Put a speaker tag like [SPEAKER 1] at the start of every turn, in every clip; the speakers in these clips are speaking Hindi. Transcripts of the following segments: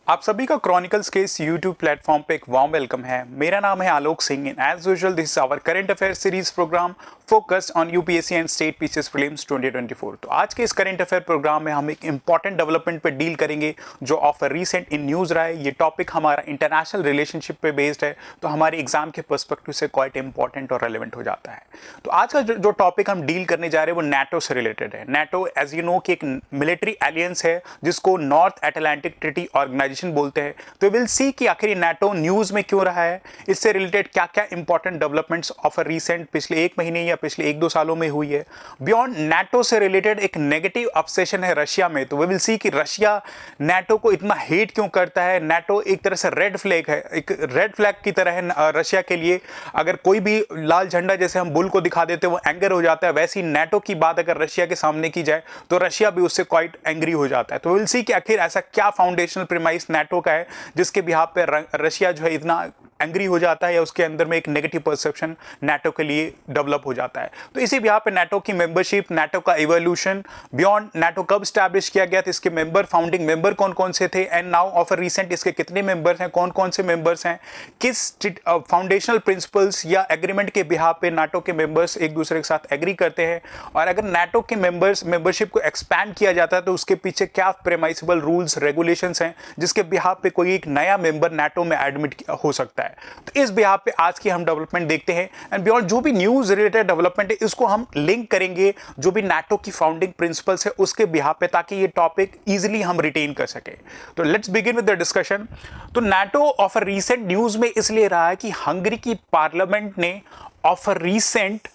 [SPEAKER 1] आप सभी का क्रॉनिकल्स के इस YouTube प्लेटफॉर्म पे एक वार्म वेलकम है। मेरा नाम है Alok Singh and as usual this is our current affair series programme focused on UPSC and state PCS prelims 2024। तो आज के इस करंट अफेयर प्रोग्राम में हम एक इंपॉर्टेंट डेवलपमेंट पे डील करेंगे जो ऑफ रीसेंट इन न्यूज़ रहा है। ये टॉपिक हमारा इंटरनेशनल रिलेशनशिप पे बेस्ड है, तो हमारे एग्जाम के पर्सपेक्टिव से क्वाइट इंपॉर्टेंट और रेलिवेंट हो जाता है। तो आज का जो टॉपिक हम डील करने जा रहे हैं वो नाटो से रिलेटेड है। नाटो एज यू नो कि एक मिलिट्री एलियंस है जिसको नॉर्थ अटलांटिक ट्रीटी ऑर्गेनाइजेशन बोलते हैं। तो विल सी कि आखिर ये नाटो न्यूज में क्यों रहा है, इससे रिलेटेड क्या क्या इंपॉर्टेंट डेवलपमेंट्स ऑफ रीसेंट पिछले एक महीने या पिछले एक दो सालों में हुई है। बियॉन्ड नाटो से रिलेटेड एक नेगेटिव ऑब्सेशन है रशिया में। तो वी विल सी कि रशिया नाटो को इतना हेट क्यों करता है। नाटो एक तरह से रेड फ्लैग है, एक रेड फ्लैग की तरह है रशिया के लिए। अगर कोई भी लाल झंडा जैसे हम बुल को दिखा देते हैं वो एंगर हो जाता है, वैसी नाटो की बात अगर रशिया के सामने की जाए तो रशिया भी उससे क्वाइट एंग्री हो जाता है। तो विल सी कि आखिर ऐसा क्या फाउंडेशनल प्रीमाइस नाटो का है जिसके बिहाफ पे रशिया जो है इतना एंग्री हो जाता है या उसके अंदर में एक नेगेटिव परसेप्शन नाटो के लिए डेवलप हो जाता है। तो इसी बिहाफ पे नाटो की मेंबरशिप, नाटो का इवोल्यूशन, बियॉन्ड नाटो कब स्टैब्लिश किया गया था, इसके मेंबर, फाउंडिंग मेंबर कौन कौन से थे एंड नाउ ऑफ रीसेंट इसके कितने मेंबर्स हैं, कौन कौन से मेंबर्स हैं, किस फाउंडेशनल प्रिंसिपल्स या एग्रीमेंट के बिहाफ पे नाटो के मेंबर्स एक दूसरे के साथ एग्री करते हैं, और अगर नाटो के मेंबरशिप को एक्सपैंड किया जाता है तो उसके पीछे क्या प्रेमाइसिबल रूल्स रेगुलेशंस हैं जिसके बिहाफ पे कोई एक नया मेंबर नाटो में एडमिट हो सकता है। तो इस बिहाफ पे आज की हम डेवलपमेंट देखते हैं एंड बियॉन्ड जो भी न्यूज रिलेटेड डेवलपमेंट है इसको हम लिंक करेंगे जो भी नाटो की फाउंडिंग प्रिंसिपल्स है उसके बिहाफ पे, ताकि ये टॉपिक इजीली हम रिटेन कर सके। तो let's begin with the discussion. तो NATO of a recent news में इसलिए रहा है कि हंगरी की पार्लियामेंट ने ऑफ अ रीसेंट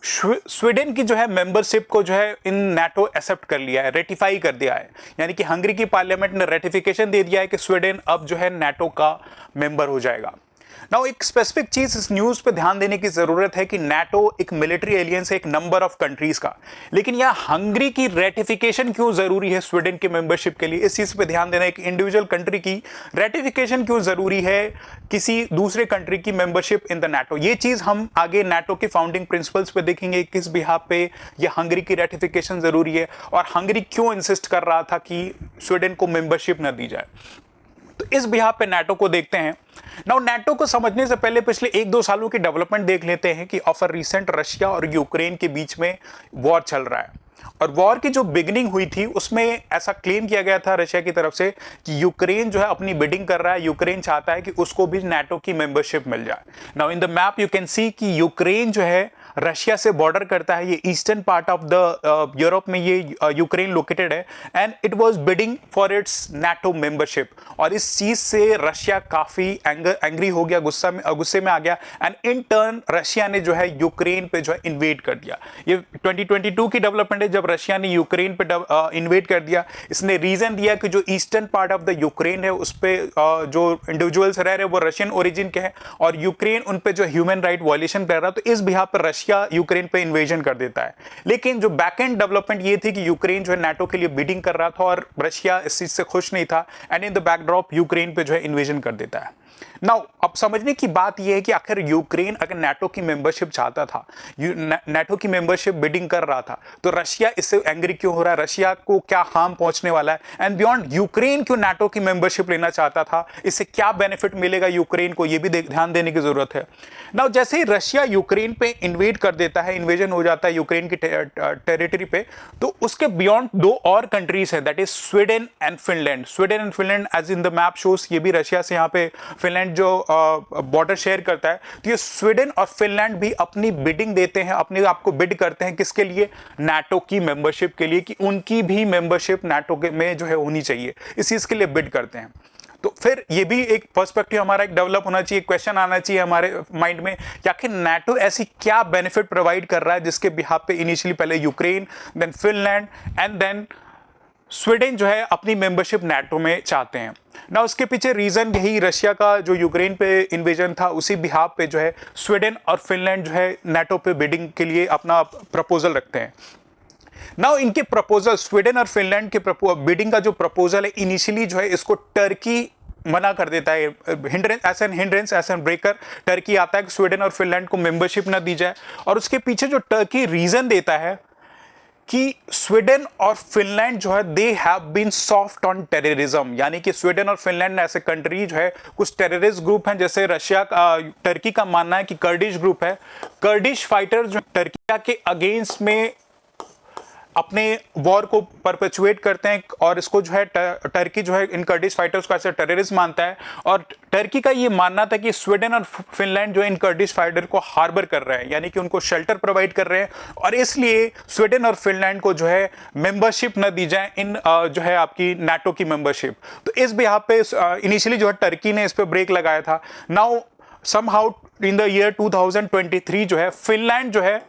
[SPEAKER 1] स्वीडन की जो है मेंबरशिप को जो है इन नाटो एक्सेप्ट कर लिया है, रेटिफाई कर दिया है। यानी कि हंगरी की पार्लियामेंट ने रेटिफिकेशन दे दिया है कि स्वीडन अब जो है नाटो का मेंबर हो जाएगा। नाउ एक स्पेसिफिक चीज इस न्यूज पे ध्यान देने की जरूरत है कि नाटो एक मिलिट्री एलियंस है एक नंबर ऑफ कंट्रीज का, लेकिन यह हंगरी की रेटिफिकेशन क्यों जरूरी है स्वीडन के मेंबरशिप के लिए, इस चीज पे ध्यान देना। एक इंडिविजुअल कंट्री की रेटिफिकेशन क्यों जरूरी है किसी दूसरे कंट्री की मेंबरशिप इन द नाटो, ये चीज हम आगे नाटो के फाउंडिंग प्रिंसिपल्स पे देखेंगे किस बिहाफ पे यह हंगरी की रेटिफिकेशन जरूरी है और हंगरी क्यों इंसिस्ट कर रहा था कि स्वीडन को मेंबरशिप न दी जाए। तो इस बिहाफ पे नाटो को देखते हैं। नाउ नाटो को समझने से पहले पिछले एक दो सालों की डेवलपमेंट देख लेते हैं कि ऑफ रीसेंट रशिया और यूक्रेन के बीच में वॉर चल रहा है, और वॉर की जो बिगिनिंग हुई थी उसमें ऐसा क्लेम किया गया था रशिया की तरफ से कि यूक्रेन जो है अपनी बिडिंग कर रहा है, यूक्रेन चाहता है कि उसको भी नाटो की मेंबरशिप मिल जाए। Now in the map you can see कि यूक्रेन जो है रशिया से बॉर्डर करता है, ये eastern part of the Europe में ये यूक्रेन लोकेटेड है and it was bidding for its NATO membership. और इस चीज से रशिया काफी एंग्री हो गया, गुस्से में आ गया एंड इन टर्न रशिया ने जो है यूक्रेन पे जो है इन्वेड कर दिया। ये 2022 की डेवलपमेंट है जब रशिया ने यूक्रेन पे इन्वेड कर दिया। इसने रीजन दिया कि जो eastern part of the Ukraine है उस पे जो इंडिविजुअल्स रह रहे हैं वो रशियन ओरिजिन के हैं और यूक्रेन उन पे जो ह्यूमन राइट वायलेशन कर रहा है, तो इस बिहाफ पर रशिया यूक्रेन पे इन्वेजन कर देता है। लेकिन जो बैक एंड डेवलपमेंट ये थी कि यूक्रेन जो है नाटो के लिए बिडिंग कर रहा था और रशिया इस चीज से खुश नहीं था and in the backdrop Ukraine पे जो है इन्वेजन कर देता है। नाउ अब समझने की बात यह है कि आखिर यूक्रेन अगर नाटो की मेंबरशिप चाहता था, नाटो की मेंबरशिप बिडिंग कर रहा था, तो रशिया इससे एंग्री क्यों हो रहा है, रशिया को क्या हार्म पहुंचने वाला है एंड बियॉन्ड यूक्रेन क्यों नाटो की मेंबरशिप लेना चाहता था, इससे क्या बेनिफिट मिलेगा यूक्रेन को, यह भी ध्यान देने की जरूरत है। नाउ जैसे ही रशिया यूक्रेन पे इन्वेड कर देता है, इन्वेजन हो जाता है यूक्रेन की टेरिटरी पे, तो उसके बियॉन्ड दो और कंट्रीज है that is Sweden and Finland. Sweden and Finland as in the map shows, ये भी रशिया से यहाँ पे फिनलैंड जो बॉर्डर शेयर करता है, तो ये स्वीडन और फिनलैंड भी अपनी बिडिंग देते हैं, अपने आप को बिड करते हैं किसके लिए, नाटो की मेंबरशिप के लिए, कि उनकी भी मेंबरशिप नाटो में जो है होनी चाहिए, इस चीज के लिए बिड करते हैं। तो फिर ये भी एक पर्सपेक्टिव हमारा एक डेवलप होना चाहिए, क्वेश्चन आना चाहिए हमारे माइंड में कि आखिर नाटो ऐसी क्या बेनिफिट प्रोवाइड कर रहा है जिसके बिहाफ पे इनिशियली पहले Ukraine, then Finland and then Sweden जो है अपनी मेंबरशिप नाटो में चाहते हैं। ना उसके पीछे रीजन यही रशिया का जो यूक्रेन पे इन्वेजन था, उसी बिहाफ पे जो है स्वीडन और फिनलैंड जो है नाटो पे बिडिंग के लिए अपना प्रपोजल रखते हैं। नाउ इनके प्रपोजल, स्वीडन और फिनलैंड के बिडिंग का जो प्रपोजल है इनिशियली जो है इसको टर्की मना कर देता है, hindrance as an breaker Turkey आता है कि स्वीडन और फिनलैंड को मेंबरशिप ना दी जाए। और उसके पीछे जो टर्की रीजन देता है कि स्वीडन और फिनलैंड जो है they have been soft on terrorism, यानी कि स्वीडन और फिनलैंड ऐसे कंट्री जो है कुछ टेररिस्ट ग्रुप हैं, जैसे रशिया टर्की का मानना है कि कर्डिश ग्रुप है, कर्डिश फाइटर जो टर्की के अगेंस्ट में अपने वॉर को परपेचुएट करते हैं और इसको जो है टर्की जो है इन कर्डिश फाइटर्स को ऐसे टेररिस्ट मानता है। और टर्की का ये मानना था कि स्वीडन और फिनलैंड जो इन कर्डिश फाइटर को हार्बर कर रहे हैं, यानी कि उनको शेल्टर प्रोवाइड कर रहे हैं, और इसलिए स्वीडन और फिनलैंड को जो है मेंबरशिप न दी जाए इन जो है आपकी नाटो की मेंबरशिप। तो इस बिहाफ पे इनिशियली जो है टर्की ने इस पे ब्रेक लगाया था। Now somehow in the year 2023 जो है फिनलैंड जो है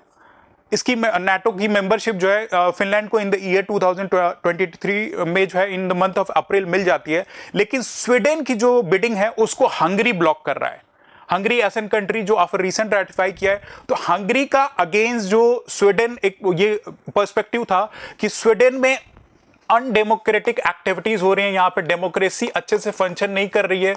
[SPEAKER 1] इसकी नाटो की मेंबरशिप जो है फिनलैंड को इन द ईयर 2023 में जो है in the month of April मिल जाती है, लेकिन स्वीडन की जो बिडिंग है उसको हंगरी ब्लॉक कर रहा है। हंगरी एसन कंट्री जो आफ्टर रिसेंट रेटिफाई किया है, तो हंगरी का अगेंस्ट जो स्वीडन एक ये पर्सपेक्टिव था कि स्वीडन में अनडेमोक्रेटिक एक्टिविटीज हो रही हैं, यहाँ पे डेमोक्रेसी अच्छे से फंक्शन नहीं कर रही है।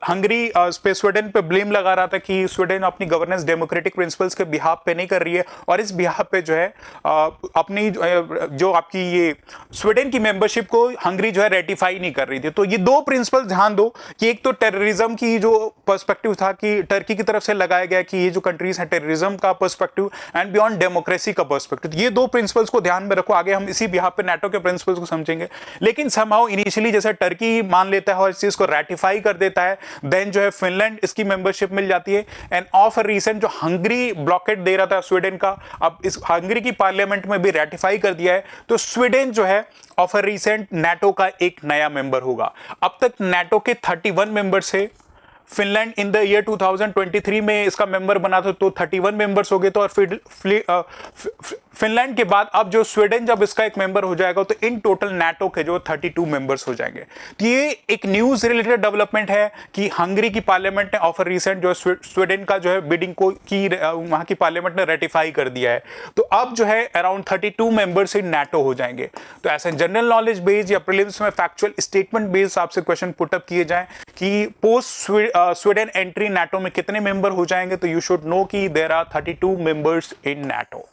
[SPEAKER 1] हंगरी पे स्वीडन पे ब्लेम लगा रहा था कि स्वीडन अपनी गवर्नेंस डेमोक्रेटिक प्रिंसिपल्स के बिहाफ पे नहीं कर रही है, और इस बिहाफ पे जो है अपनी जो आपकी ये स्वीडन की मेंबरशिप को हंगरी जो है रेटिफाई नहीं कर रही थी। तो ये दो प्रिंसिपल ध्यान दो कि एक तो टेररिज्म की जो पर्सपेक्टिव था कि टर्की की तरफ से लगाया गया कि ये जो कंट्रीज हैं टेररिज्म का पर्सपेक्टिव एंड बियॉन्ड डेमोक्रेसी का पर्सपेक्टिव, ये दो प्रिंसिपल्स को ध्यान में रखो। आगे हम इसी बिहाफ पे नाटो के प्रिंसिपल्स को समझेंगे। लेकिन समहाउ इनिशियली जैसे टर्की मान लेता है और इस चीज को रेटिफाई कर देता है, देन जो है फिनलैंड इसकी मेंबरशिप मिल जाती है। एंड ऑफ रिसेंट जो हंगरी ब्लॉकेट दे रहा था स्वीडन का, अब इस हंगरी की पार्लियामेंट में भी रेटिफाई कर दिया है, तो स्वीडन जो है ऑफ रिसेंट नाटो का एक नया मेंबर होगा। अब तक नाटो के 31 मेंबर से फिनलैंड इन द ईयर 2023 में इसका मेंबर बना था, तो 31 मेंबर्स हो गए। तो और फिर फिनलैंड के बाद अब जो स्वीडन जब इसका एक मेंबर हो जाएगा, तो इन टोटल नाटो के जो 32 मेंबर्स हो जाएंगे। तो ये एक न्यूज रिलेटेड डेवलपमेंट है कि हंगरी की पार्लियामेंट ने ऑफर रिसेंट जो स्वीडन का जो है बिडिंग को की वहां की पार्लियामेंट ने रेटिफाई कर दिया है। तो अब जो है अराउंड 32 मेंबर्स इन नाटो हो जाएंगे। तो ऐसे जनरल नॉलेज बेस्ड या प्रीलिम्स में फैक्चुअल स्टेटमेंट बेस्ड आपसे क्वेश्चन पुटअप किए जाए कि पोस्ट स्वीडन एंट्री नाटो में कितने मेंबर हो जाएंगे, तो यू शुड नो कि there are 32 members in NATO,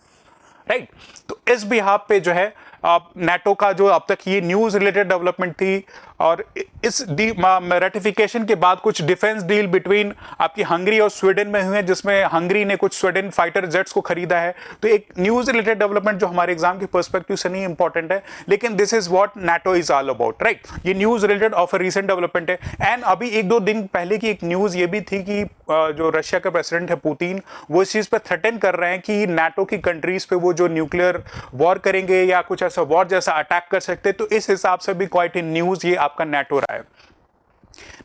[SPEAKER 1] right. तो इस बिहाफ पे जो है नाटो का जो अब तक ये न्यूज रिलेटेड डेवलपमेंट थी, और इस रेटिफिकेशन के बाद कुछ डिफेंस डील बिटवीन आपकी हंगरी और स्वीडन में हुए हैं, जिसमें हंगरी ने कुछ स्वीडन फाइटर जेट्स को खरीदा है। तो एक न्यूज रिलेटेड डेवलपमेंट जो हमारे एग्जाम के पर्सपेक्टिव से नहीं इंपॉर्टेंट है, लेकिन this is what NATO is all about, right. ये news related of recent development है। एंड अभी एक दो दिन पहले की एक न्यूज ये भी थी कि जो रशिया का प्रेसिडेंट है पुतिन, वो इस चीज पर थ्रेटन कर रहे हैं कि नाटो की कंट्रीज पे वो जो न्यूक्लियर वॉर करेंगे या कुछ ऐसा वॉर जैसा अटैक कर सकते। तो इस हिसाब से भी क्वाइट इन न्यूज ये आपका नाटो रहा है।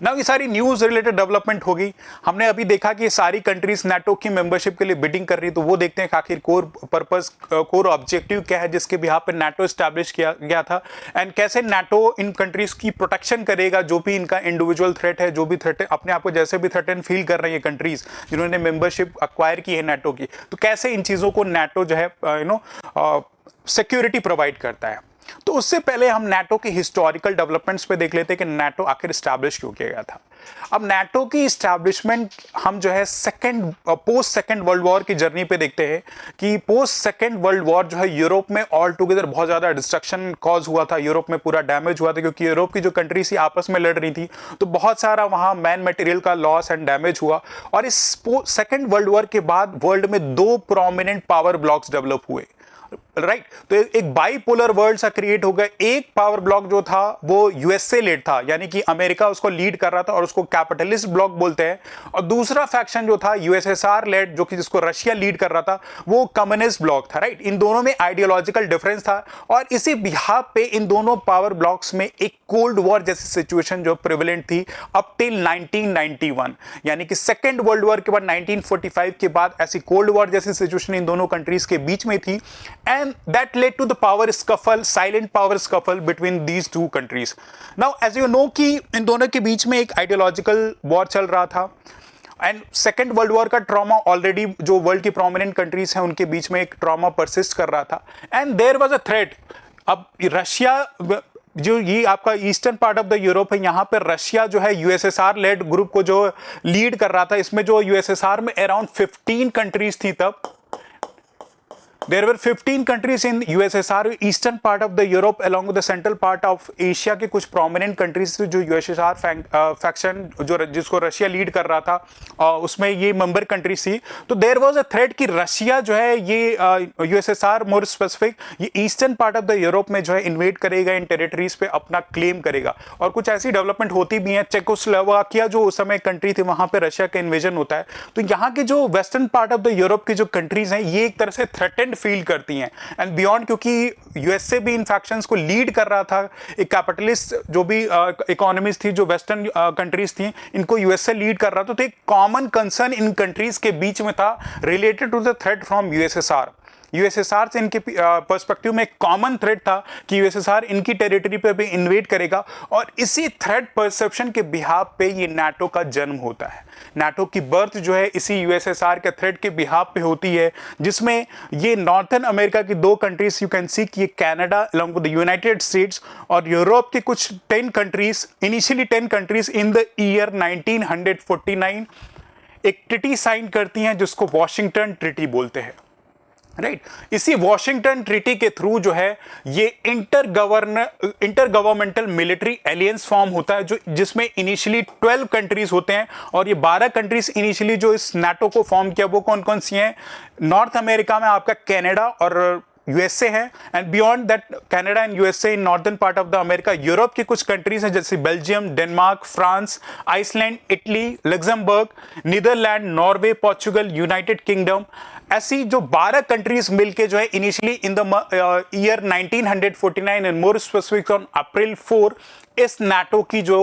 [SPEAKER 1] ना ये सारी न्यूज रिलेटेड डेवलपमेंट होगी। हमने अभी देखा कि सारी कंट्रीज नाटो की मेंबरशिप के लिए बिडिंग कर रही, तो वो देखते हैं कि आखिर कोर पर्पस कोर ऑब्जेक्टिव क्या है जिसके बिहाफ पे नाटो एस्टैब्लिश किया गया था, एंड कैसे नाटो इन कंट्रीज की प्रोटेक्शन करेगा जो भी इनका इंडिविजुअल थ्रेट है, जो भी थ्रेट अपने आप को जैसे भी थ्रेटन फील कर रही है कंट्रीज जिन्होंने मेंबरशिप अक्वायर की है नाटो की, तो कैसे इन चीजों को नाटो जो है सिक्योरिटी प्रोवाइड करता है। तो उससे पहले हम नाटो के हिस्टोरिकल डेवलपमेंट्स पे देख लेते हैं कि नाटो आखिर स्टैब्लिश क्यों किया गया था। अब नाटो की स्टैब्लिशमेंट हम जो है पोस्ट सेकंड वर्ल्ड वॉर की जर्नी पे देखते हैं कि पोस्ट सेकंड वर्ल्ड वॉर जो है यूरोप में ऑल टुगेदर बहुत ज्यादा डिस्ट्रक्शन कॉज हुआ था, यूरोप में पूरा डैमेज हुआ था, क्योंकि यूरोप की जो कंट्री थी आपस में लड़ रही थी, तो बहुत सारा वहां मैन मटेरियल का लॉस एंड डैमेज हुआ। और इस सेकंड वर्ल्ड वॉर के बाद वर्ल्ड में दो प्रोमिनेंट पावर ब्लॉक्स डेवलप हुए, राइट। तो एक बाइपोलर वर्ल्ड सा क्रिएट हो गया। एक पावर ब्लॉक जो था वो यूएसए लेड था, यानी कि अमेरिका उसको लीड कर रहा था और उसको कैपिटलिस्ट ब्लॉक बोलते हैं, और दूसरा फैक्शन जो था यूएसएसआर लेड जो कि जिसको रशिया लीड कर रहा था वो कम्युनिस्ट ब्लॉक था, राइट। इन दोनों में आइडियोलॉजिकल डिफरेंस था, और इसी बिहाफ पे इन दोनों पावर ब्लॉक्स में एक कोल्ड वॉर जैसी सिचुएशन जो प्रिवेलेंट थी अप टिल 1991, यानी कि सेकेंड वर्ल्ड वॉर के बाद 1945 के बाद ऐसी कोल्ड वॉर जैसी सिचुएशन इन दोनों कंट्रीज के बीच में थी, and that led to the power scuffle, silent power scuffle between these two countries. Now as you know कि इन दोनों के बीच में एक आइडियोलॉजिकल वॉर चल रहा था, एंड सेकेंड वर्ल्ड वॉर का ट्रॉमा ऑलरेडी जो वर्ल्ड की प्रोमिनेंट कंट्रीज हैं उनके बीच में एक ट्रॉमा परसिस्ट कर रहा था, and there was a threat. अब रशिया जो ये आपका eastern part of the Europe है, यहाँ पे रशिया जो है यूएसएसआर लेड ग्रुप को जो लीड कर रहा था, इसमें जो यूएसएसआर में अराउंड 15 कंट्रीज थी तब, There were 15 countries in USSR, eastern part of the Europe along with the central part of Asia के कुछ प्रोमिनेंट कंट्रीज थे जो यूएसएसआर फैक्शन जो जिसको रशिया लीड कर रहा था, उसमें ये मेंबर कंट्रीज थी। तो देयर वाज अ थ्रेट कि रशिया जो है ये यूएसएसआर मोर स्पेसिफिक ये eastern part of the Europe में जो है इन्वेड करेगा, इन टेरिटरीज पे अपना क्लेम करेगा। और कुछ ऐसी डेवलपमेंट होती भी है, चेकोस्लोवाकिया जो उस समय कंट्री थी वहां पे रशिया का इन्वेजन होता है। तो यहाँ के जो western part of the Europe की जो कंट्रीज हैं ये एक तरह से थ्रेटेंड फील करती हैं एंड बियॉन्ड, क्योंकि यूएसए भी इन फैक्शंस को लीड कर रहा था। एक कैपिटलिस्ट जो भी इकोनॉमीज थी जो वेस्टर्न कंट्रीज थी इनको यूएसए लीड कर रहा था। तो एक कॉमन कंसर्न इन कंट्रीज के बीच में था related to the threat from USSR. USSR से इनके पर्सपेक्टिव में एक कॉमन थ्रेट था कि यूएसएसआर इनकी टेरिटरी पे भी इन्वेड करेगा, और इसी थ्रेट परसेप्शन के बिहाफ पे ये नाटो का जन्म होता है। नाटो की बर्थ जो है इसी यूएसएसआर के थ्रेट के बिहाफ पे होती है, जिसमें ये नॉर्थन अमेरिका की दो कंट्रीज यू कैन सी कि ये Canada along with the United states और यूरोप के कुछ 10 countries, initially 10 countries in the year 1949 एक ट्रीटी साइन करती हैं जिसको वॉशिंगटन ट्रीटी बोलते हैं, राइट। इसी वॉशिंगटन ट्रीटी के थ्रू जो है ये inter governmental military aliens form होता है, जो जिसमें इनिशियली 12 कंट्रीज होते हैं, और ये 12 कंट्रीज इनिशियली जो इस नाटो को फॉर्म किया वो कौन कौन सी हैं। नॉर्थ अमेरिका में आपका कनाडा और यूएसए है, and beyond that Canada and USA in northern part of the America Europe की कुछ कंट्रीज हैं जैसे Belgium, Denmark, France, Iceland, Italy, Luxembourg, Netherland, Norway, Portugal, United Kingdom. ऐसी जो 12 कंट्रीज मिलके जो है initially in the year 1949 and more specific on April 4 इस नाटो की जो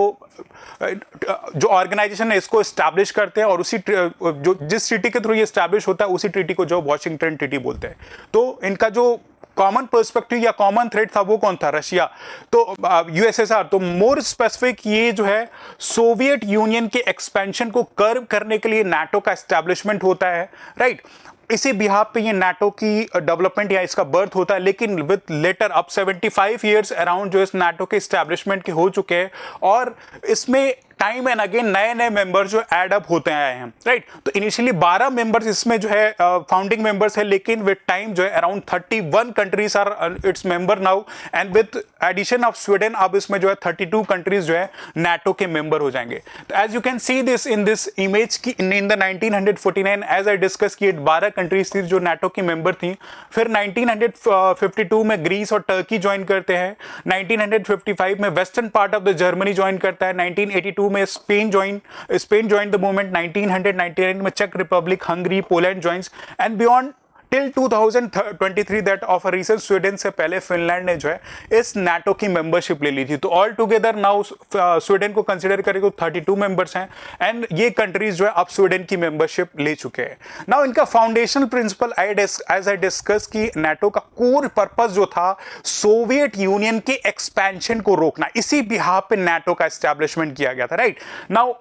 [SPEAKER 1] ऑर्गेनाइजेशन है इसको एस्टैब्लिश करते हैं, और उसी जो जिस ट्रीटी के थ्रू ये एस्टैब्लिश होता है उसी ट्रीटी को जो वॉशिंगटन ट्रीटी बोलते हैं। तो इनका जो कॉमन पर्सपेक्टिव या कॉमन थ्रेट था वो कौन था? रशिया। तो यूएसएसआर। तो मोर स्पेसिफिक ये जो है सोवियत यूनियन के एक्सपेंशन को कर्व करने के लिए नाटो का एस्टैब्लिशमेंट होता है, राइट। इसी बिहाफ पे ये नाटो की डेवलपमेंट या इसका बर्थ होता है, लेकिन विद लेटर अब 75 ईयर्स अराउंड जो इस नाटो के एस्टैब्लिशमेंट के हो चुके हैं, और इसमें टाइम एंड अगेन नए नए मेंबर्स जो ऐड अप होते आए हैं, राइट। तो इनिशियली 12 मेंबर्स इसमें जो है फाउंडिंग मेंबर्स है, लेकिन विद टाइम जो है around 31 countries are it's member now, and with addition of Sweden अब इसमें जो है 32 कंट्रीज जो है नाटो के मेंबर हो जाएंगे। तो as you can see this in this image की in the 1949 as I discuss की 12 कंट्रीज थी जो नाटो की मेंबर थी। फिर 1952 में ग्रीस और टर्की ज्वाइन करते हैं, 1955 में western part of the Germany join करता है, 1982 में स्पेन ज्वाइन द मूवमेंट, 1999 में चेक Republic, Hungary, Poland joins, and beyond till 2023 that of a recent Sweden से पहले फिनलैंड ने जो है इस नाटो की मेंबरशिप ले ली थी। तो ऑल टुगेदर नाउ स्वीडन को कंसीडर करें तो 32 मेंबर्स हैं, एंड ये कंट्रीज जो है अब स्वीडन की मेंबरशिप ले चुके हैं। नाउ इनका foundational principle as I discuss की नाटो का कोर पर्पस जो था सोवियत यूनियन के एक्सपेंशन को रोकना, इसी बिहाफ पे नाटो का एस्टैब्लिशमेंट किया गया था, राइट। नाउ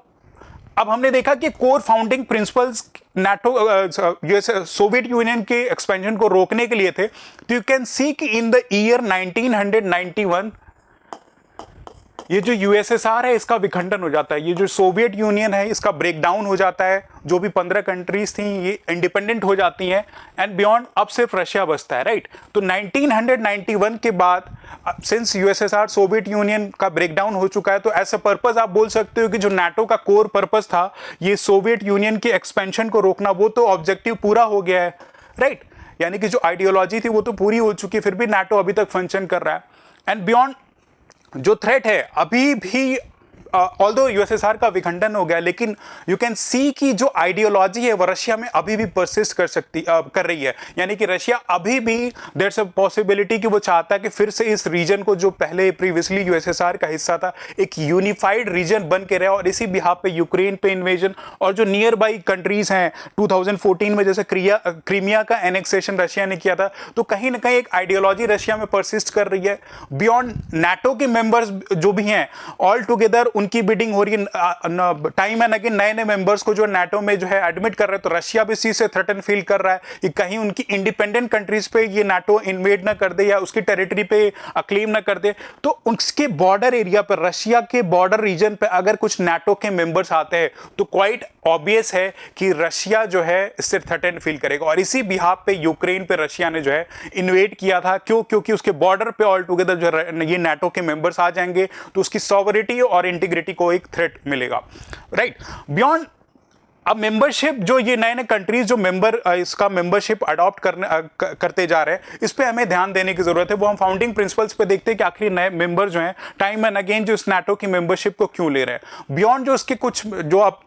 [SPEAKER 1] अब हमने देखा कि core founding principles NATO Soviet Union के एक्सपेंशन को रोकने के लिए थे। तो यू कैन सी कि इन द ईयर 1991 ये जो यूएसएसआर है इसका विखंडन हो जाता है, ये जो सोवियत यूनियन है इसका ब्रेकडाउन हो जाता है, जो भी 15 कंट्रीज थी ये इंडिपेंडेंट हो जाती हैं, एंड बियॉन्ड अब सिर्फ रशिया बचता है, राइट। तो 1991 के बाद सिंस यूएसएसआर सोवियत यूनियन का ब्रेकडाउन हो चुका है, तो एज अ पर्पस आप बोल सकते हो कि जो नाटो का कोर पर्पस था ये सोवियत यूनियन के एक्सपेंशन को रोकना, वो तो ऑब्जेक्टिव पूरा हो गया है, राइट। यानी कि जो आइडियोलॉजी थी वो तो पूरी हो चुकी है, फिर भी नाटो अभी तक फंक्शन कर रहा है। एंड बियॉन्ड जो थ्रेट है अभी भी ऑल्दो यूएसएसआर का विखंडन हो गया, लेकिन यू कैन सी कि जो आइडियोलॉजी है वो रशिया में अभी भी परसिस्ट कर रही है। यानी कि रशिया अभी भी देयर इज अ पॉसिबिलिटी कि वो चाहता है कि फिर से इस रीजन को जो पहले प्रीवियसली यूएसएसआर का हिस्सा था एक यूनिफाइड रीजन बन के रहे, और इसी बिहाफ पे यूक्रेन पे इन्वेजन और जो नियर बाई कंट्रीज हैं 2014 में जैसे क्रीमिया का एनेक्सेशन रशिया ने किया था, तो कहीं ना कहीं एक आइडियोलॉजी रशिया में परसिस्ट कर रही है। बियॉन्ड नाटो के मेंबर्स जो भी हैं ऑल टुगेदर उनकी बिडिंग हो रही है टाइम एंड अगेन, नए नए मेंबर्स को जो नाटो में जो है एडमिट कर रहे हैं। तो रशिया भी इसी से थ्रेटन फील कर रहा है कि कहीं उनकी इंडिपेंडेंट कंट्रीज पे ये नाटो इन्वेड ना कर दे या उसकी टेरिटरी पे अक्लेम ना कर दे। तो उसके बॉर्डर एरिया पर, रशिया के बॉर्डर रीजन पे अगर कुछ नाटो के मेंबर्स आते हैं तो क्वाइट ऑब्वियस है कि रशिया जो है इससे थ्रेटन फील करेगा। और इसी बिहाफ पे यूक्रेन पे रशिया ने जो है इन्वेड किया था। क्यों? क्योंकि उसके बॉर्डर पे ऑल टुगेदर जो ये नाटो के मेंबर्स आ जाएंगे तो उसकी सॉवरिटी और इंटीग्रिटी को एक थ्रेट मिलेगा, राइट। बियॉन्ड अब मेंबरशिप, जो ये नए नए कंट्रीज जो इसका मेंबरशिप अडॉप्ट करते जा रहे हैं, इस पे हमें ध्यान देने की जरूरत है। वो हम फाउंडिंग प्रिंसिपल्स पे देखते हैं कि आखिर नए मेंबर जो हैं टाइम एंड अगेन जो इस नाटो की मेंबरशिप को क्यों ले रहे हैं। बियॉन्ड जो इसके कुछ जो अब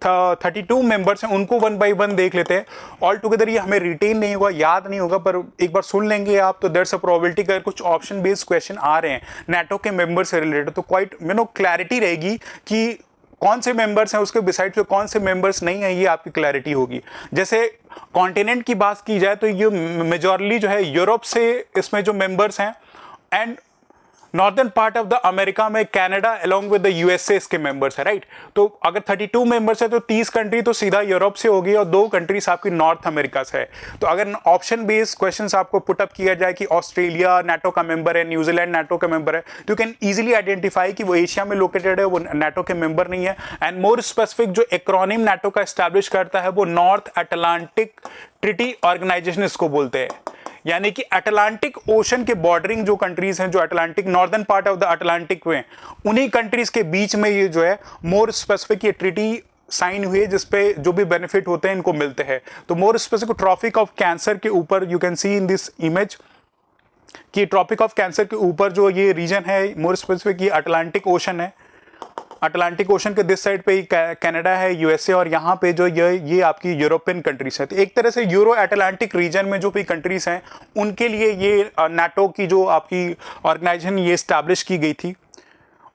[SPEAKER 1] 32 मेंबर्स हैं उनको 1 बाय 1 देख लेते हैं। ऑल टुगेदर ये हमें रिटेन नहीं होगा, याद नहीं होगा, पर एक बार सुन लेंगे आप तो देयर इज अ प्रोबेबिलिटी कि कुछ ऑप्शन बेस्ड क्वेश्चन आ रहे हैं नाटो के मेंबर से रिलेटेड तो क्वाइट क्लैरिटी रहेगी कि कौन से मेंबर्स हैं, उसके बिसाइड पे कौन से मेंबर्स नहीं है, ये आपकी क्लैरिटी होगी। जैसे कॉन्टिनेंट की बात की जाए तो ये मेजॉरली जो है यूरोप से इसमें जो मेंबर्स हैं, and northern part of the America में Canada along with the USA इसके मेंबर्स है, राइट। तो अगर 32 मेंबर्स है तो 30 कंट्री तो सीधा यूरोप से होगी और 2 कंट्रीज आपकी नॉर्थ अमेरिका से है। तो अगर ऑप्शन बेस्ड क्वेश्चंस आपको पुटअप किया जाए कि ऑस्ट्रेलिया नाटो का मेंबर है, न्यूजीलैंड नाटो का मेंबर है, तो यू कैन इजीली आइडेंटिफाई कि वो एशिया में लोकेटेड है, वो नाटो के मेंबर नहीं है। एंड मोर स्पेसिफिक जो एक्रोनिम नाटो का एस्टैब्लिश करता है वो नॉर्थ अटलांटिक ट्रीटी ऑर्गेनाइजेशन इसको बोलते हैं। यानी कि अटलांटिक ओशन के बॉर्डरिंग जो कंट्रीज हैं, जो Atlantic northern part of the Atlantic में, उन्हीं कंट्रीज के बीच में ये जो है मोर स्पेसिफिक ये ट्रीटी साइन हुई है जिसपे जो भी बेनिफिट होते हैं इनको मिलते हैं। तो more specific tropic of cancer के ऊपर you can see in this image कि ट्रॉपिक ऑफ कैंसर के ऊपर जो ये रीजन है मोर स्पेसिफिक ये अटलांटिक ओशन है। अटलांटिक ओशन के दिस साइड पे कनाडा है, यूएसए, और यहाँ पे जो ये आपकी यूरोपियन कंट्रीज है। तो एक तरह से यूरो अटलांटिक रीजन में जो भी कंट्रीज हैं उनके लिए ये नाटो की जो आपकी ऑर्गेनाइजेशन ये स्टैब्लिश की गई थी।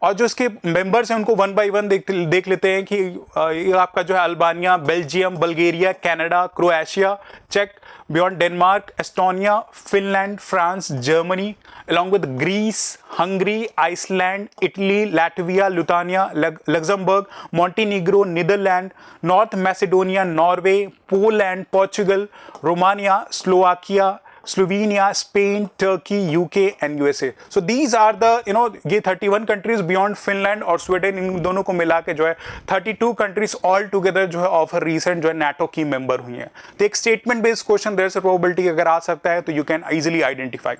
[SPEAKER 1] और जो इसके मेंबर्स हैं उनको 1 बाय 1 देख लेते हैं कि ये आपका जो है Albania, Belgium, Bulgaria, Canada, Croatia, चेक, beyond Denmark, Estonia, Finland, France, Germany, along with Greece, Hungary, Iceland, Italy, Latvia, Lithuania, Luxembourg, Montenegro, Netherlands, North Macedonia, Norway, Poland, Portugal, Romania, Slovakia, Slovenia, Spain, Turkey, UK and USA. So these are the ये 31 countries beyond Finland और Sweden, इन दोनों को मिला के जो है 32 countries all together जो है ऑफर recent जो है NATO की मेंबर हुई हैं। तो एक स्टेटमेंट बेस्ड क्वेश्चन देयर से प्रोबेबिलिटी अगर आ सकता है तो you can easily identify.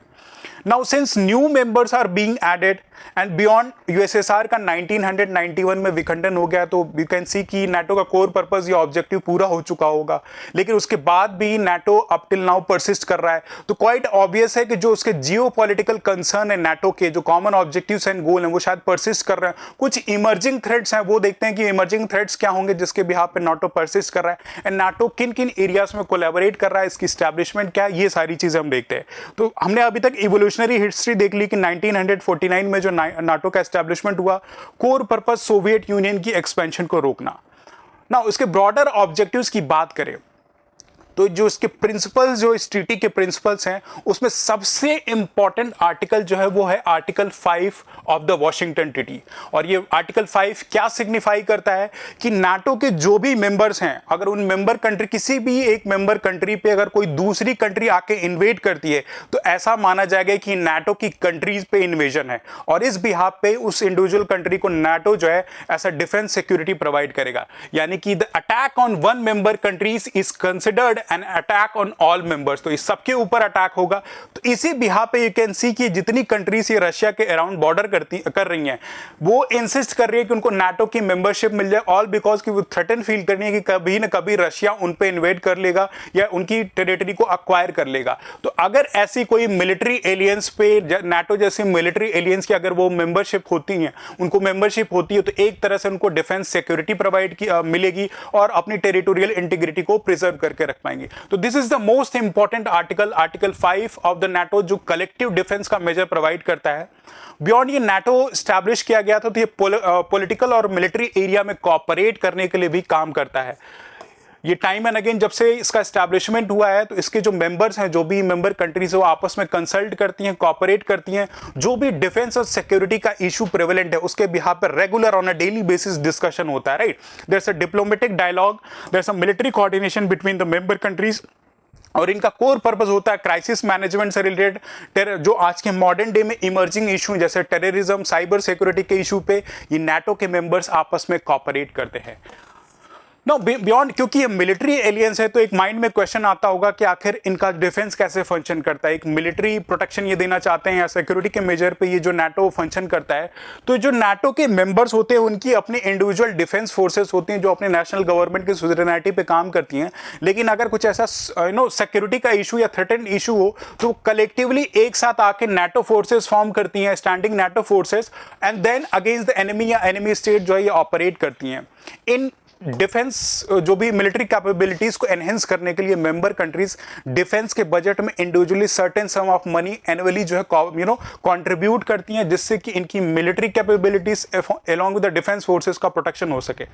[SPEAKER 1] Now since new members are being added and beyond USSR का 1991 में विखंडन हो गया तो यू कैन सी कि नाटो का कोर पर्पस या ऑब्जेक्टिव पूरा हो चुका होगा, लेकिन उसके बाद भी NATO up till now persist कर रहा है। तो क्वाइट ऑब्वियस है कि जो उसके जियोपॉलिटिकल कंसर्न है नाटो के, जो कॉमन ऑब्जेक्टिव्स एंड गोल हैं वो शायद परसिस्ट कर रहे हैं। कुछ इमर्जिंग थ्रेट्स हैं, वो देखते हैं कि इमर्जिंग थ्रेट्स क्या होंगे जिसके बिहाफ पे नाटो परसिस्ट कर रहा है, एंड नाटो किन किन एरियाज में कोलैबोरेट कर रहा है, इसकी स्टैब्लिशमेंट क्या है, ये सारी चीजें हम देखते हैं। तो हमने अभी तक इवोल्यूशनरी हिस्ट्री देख ली कि 1949 में जो नाटो का एस्टैब्लिशमेंट हुआ, कोर पर्पस सोवियत यूनियन की एक्सपेंशन को रोकना। ना उसके ब्रॉडर ऑब्जेक्टिव्स की बात करें तो जो इसके प्रिंसिपल्स, जो इस ट्रीटी के प्रिंसिपल्स हैं, उसमें सबसे इंपॉर्टेंट आर्टिकल जो है वो है article 5 of the Washington treaty. और ये आर्टिकल 5 क्या सिग्निफाई करता है कि नाटो के जो भी मेंबर्स हैं, अगर उन मेंबर कंट्री, किसी भी एक मेंबर कंट्री पे अगर कोई दूसरी कंट्री आके इन्वेड करती है तो ऐसा माना जाएगा कि नाटो की कंट्रीज पे इन्वेजन है, और इस बिहाफ पे उस इंडिविजुअल कंट्री को नाटो जो है ऐसा डिफेंस सिक्योरिटी प्रोवाइड करेगा। यानी कि the attack on one member countries is considered an attack on all members. तो इस सबके ऊपर अटैक होगा। तो इसी बिहाफ पे यू कैन सी कि जितनी कंट्रीज ये रशिया के अराउंड बॉर्डर कर रही हैं वो इंसिस्ट कर रही है कि उनको नाटो की मेंबरशिप मिल जाए, ऑल बिकॉज कि वो थ्रेटन फील कर रही है कि कभी ना कभी रशिया उन पे इन्वेड कर लेगा या उनकी टेरिटरी को अक्वायर कर लेगा। तो अगर ऐसी कोई मिलिट्री एलियंस पे, नाटो जैसी मिलिट्री एलियंस की अगर वो मेंबरशिप होती है, उनको मेंबरशिप होती है, तो एक तरह से उनको डिफेंस सिक्योरिटी प्रोवाइड मिलेगी और अपनी टेरिटोरियल इंटीग्रिटी को प्रिजर्व करके रख पाएंगे। तो this is the most important article, article 5 of the NATO, जो कलेक्टिव डिफेंस का मेजर प्रोवाइड करता है। बियॉन्ड ये नाटो स्टैब्लिश किया गया था तो ये पॉलिटिकल और मिलिट्री एरिया में कोऑपरेट करने के लिए भी काम करता है। ये टाइम एंड अगेन जब से इसका एस्टैब्लिशमेंट हुआ है तो इसके जो मेंबर्स हैं, जो भी मेंबर कंट्रीज है, वो आपस में कंसल्ट करती हैं, कोऑपरेट करती हैं, जो भी डिफेंस और सिक्योरिटी का इशू प्रेवलेंट है उसके बिहाफ पर regular on a daily basis discussion होता है, right. There is a diplomatic dialogue, there is a military coordination between the member countries, और इनका कोर पर्पस होता है क्राइसिस मैनेजमेंट से रिलेटेड जो आज के मॉडर्न डे में इमर्जिंग इशू जैसे टेररिज्म, साइबर सिक्योरिटी के इशू पे ये नाटो के मेंबर्स आपस में कोऑपरेट करते हैं। नो बियॉन्ड, क्योंकि ये मिलिट्री एलियंस है तो एक माइंड में क्वेश्चन आता होगा कि आखिर इनका डिफेंस कैसे फंक्शन करता है, एक मिलिट्री प्रोटेक्शन ये देना चाहते हैं या सिक्योरिटी के मेजर पे ये जो नाटो फंक्शन करता है। तो जो नाटो के मेंबर्स होते हैं उनकी अपनी इंडिविजुअल डिफेंस फोर्सेस होती हैं जो अपने नेशनल गवर्नमेंट की सुवरेनिटी पे काम करती हैं, लेकिन अगर कुछ ऐसा सिक्योरिटी का इशू या थ्रेटेंड इशू हो तो कलेक्टिवली एक साथ आके नाटो फोर्सेस फॉर्म करती हैं, standing NATO forces, and then against the enemy या एनिमी स्टेट जो है ये ऑपरेट करती हैं। इन डिफेंस जो भी मिलिट्री कैपेबिलिटीज को एनहेंस करने के लिए मेंबर कंट्रीज डिफेंस के बजट में individually certain some of money annually जो है कंट्रीब्यूट करती हैं, जिससे कि इनकी military capabilities along with the defence forces का प्रोटेक्शन हो सके।